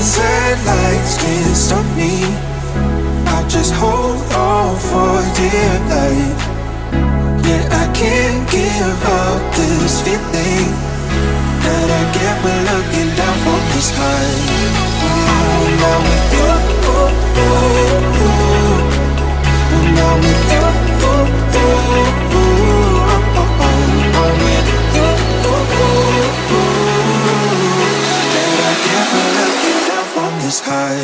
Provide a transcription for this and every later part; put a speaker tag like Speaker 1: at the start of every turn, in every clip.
Speaker 1: those headlights can't stop me. I'll just hold on for dear life. Yeah, I can't give up this feeling that I get when looking down from the sky. Now with you, now with you, that I get when looking down from the sky.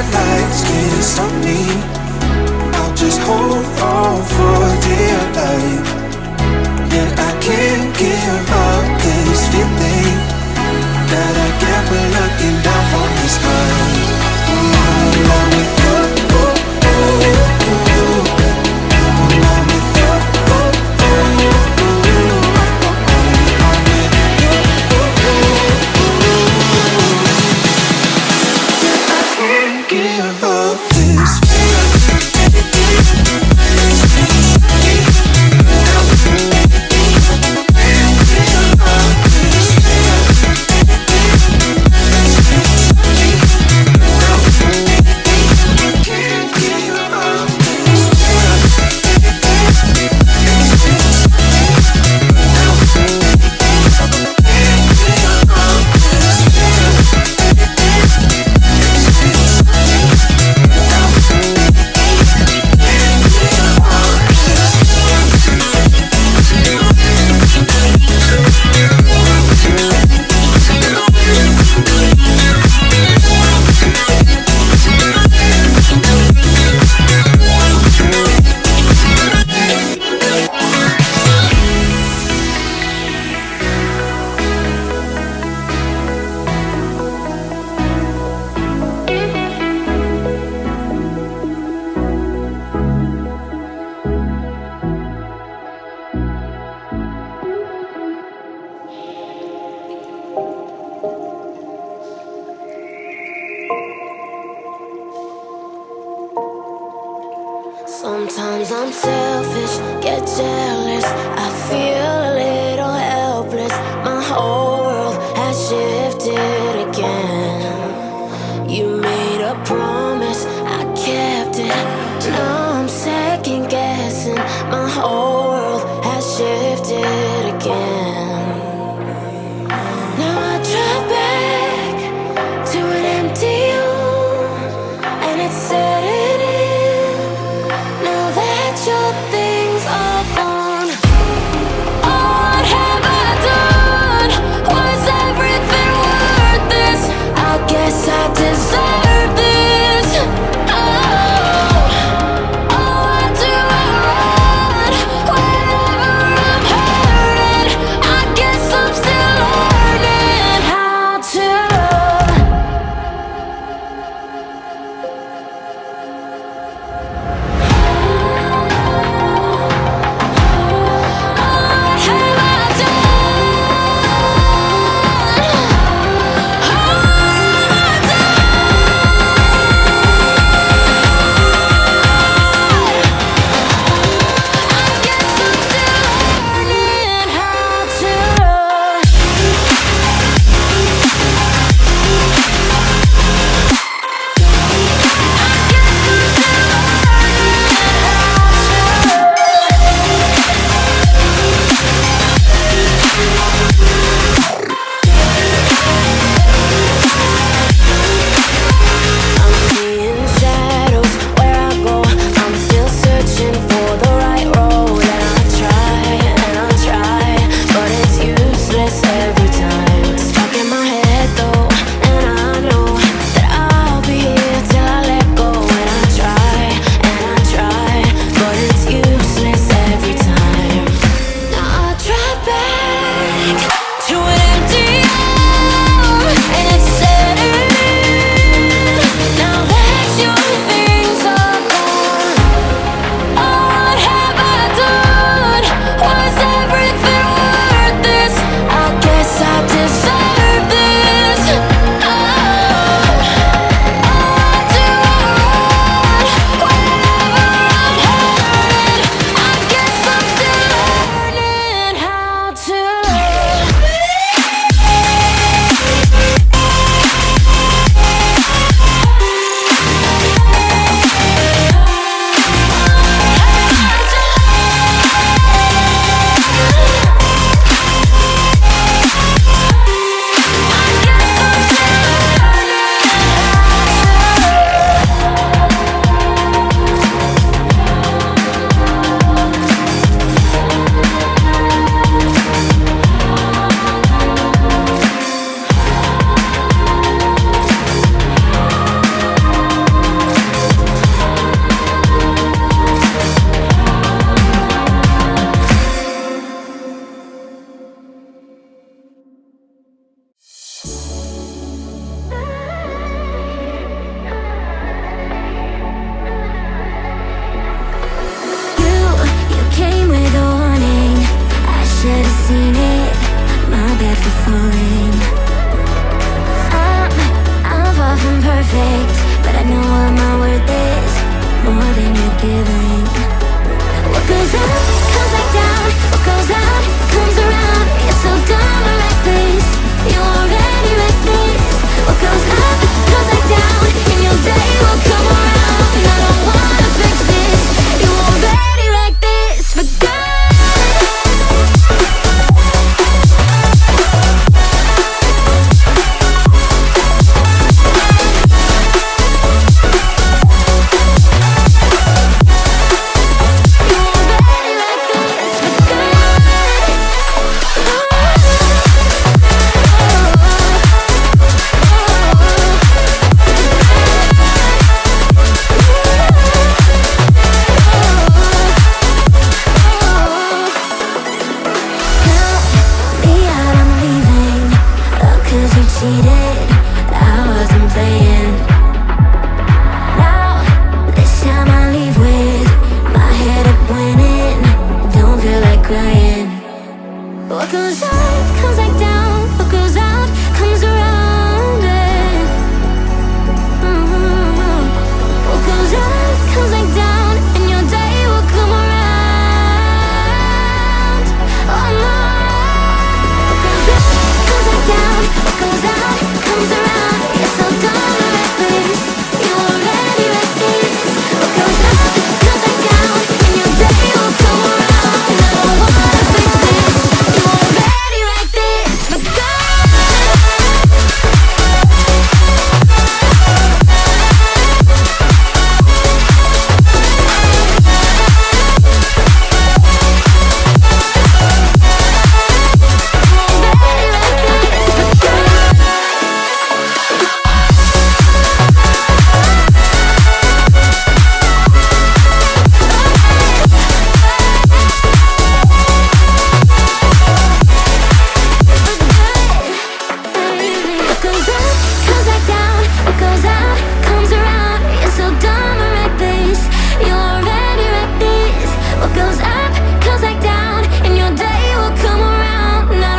Speaker 1: Lights can't stop me. I'll just hold on for dear life. Yeah, I can't give up this feeling that I get when looking down from the sky. Now with you, now with you, give up this
Speaker 2: Sometimes I'm selfish, get jealous. I feel a little helpless. My whole world has shifted again. You made a promise, I kept it. Now I'm second guessing. My whole world has shifted again. Now I drive back to an empty home, and it's setting in. Now that your things are gone, what have I done? Was everything worth this? I guess I deserve this. cheated, I wasn't playing. Now, this time I leave with my head up winning. Don't feel like crying. What goes up comes back down. What goes out comes around. And what goes up comes back down, and your day will come around. Oh no. What goes up comes back down. What goes out comes around. You're so dumb and reckless. You already wrecked this. What goes up comes back down, and your day will come around. And I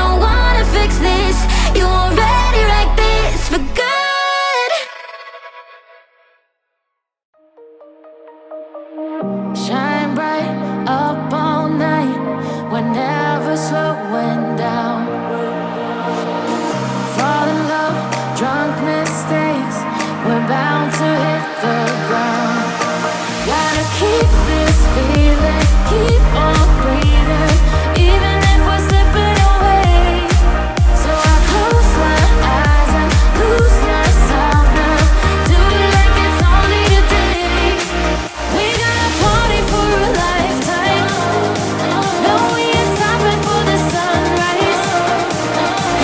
Speaker 2: don't wanna fix this. You already wrecked this. But shine bright up all night, we're never slowing down. Fall in love, drunk mistakes, we're bound to hit the ground. Gotta keep this feeling, keep on breathing, even if we're slipping away. So I close my eyes and lose myself now. Do it like it's only today. We got a party for a lifetime. No, we ain't stopping for the sunrise.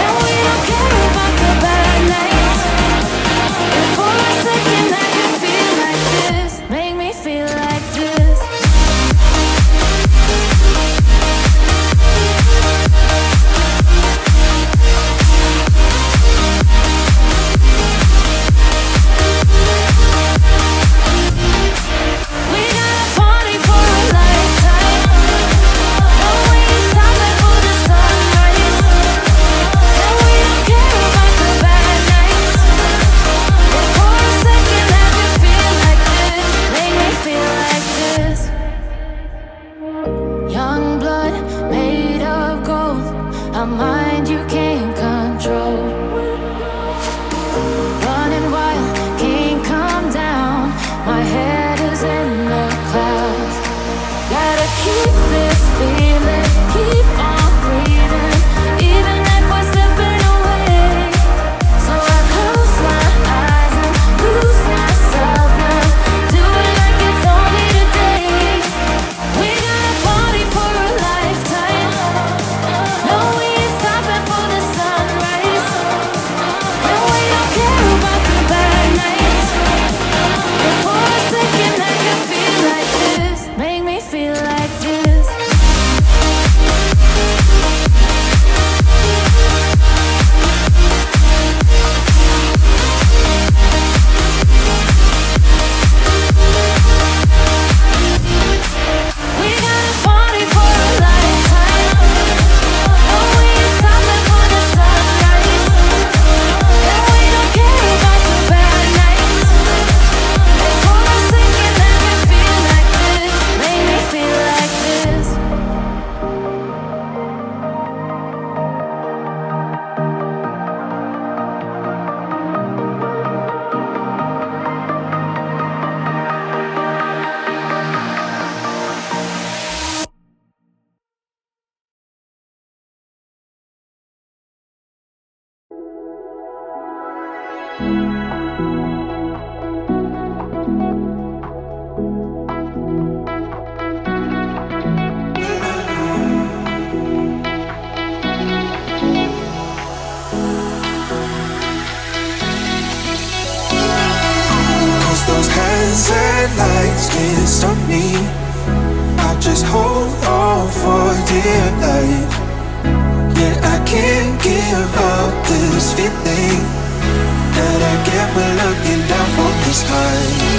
Speaker 2: And we don't care about the bad nights. If for a second I can feel like this, make me feel like this. We got a party for a lifetime. No, we ain't stopping for the sunrise. And we don't care about the bad nights. If for a second I can feel like this, make me feel like this. Young blood made of gold, a mind you can't control. Running wild, can't come down. My head is in the clouds. Gotta keep this feeling, keep on breathing, even if we're slipping away. So I close my eyes and lose myself now. Do it like it's only today. We got a party for a lifetime. No, we ain't stopping for the sunrise. And we don't care about the bad nights. If for a second I can feel like this, make me feel like this. We got a party for a lifetime. No, we ain't stopping for the sunrise. And we don't care about the bad nights. If for a second I can feel like this, make me feel like this.
Speaker 1: Cause those hands and lights can't stop me. I'll just hold on for dear life. Yeah, I can't give up this feeling. high.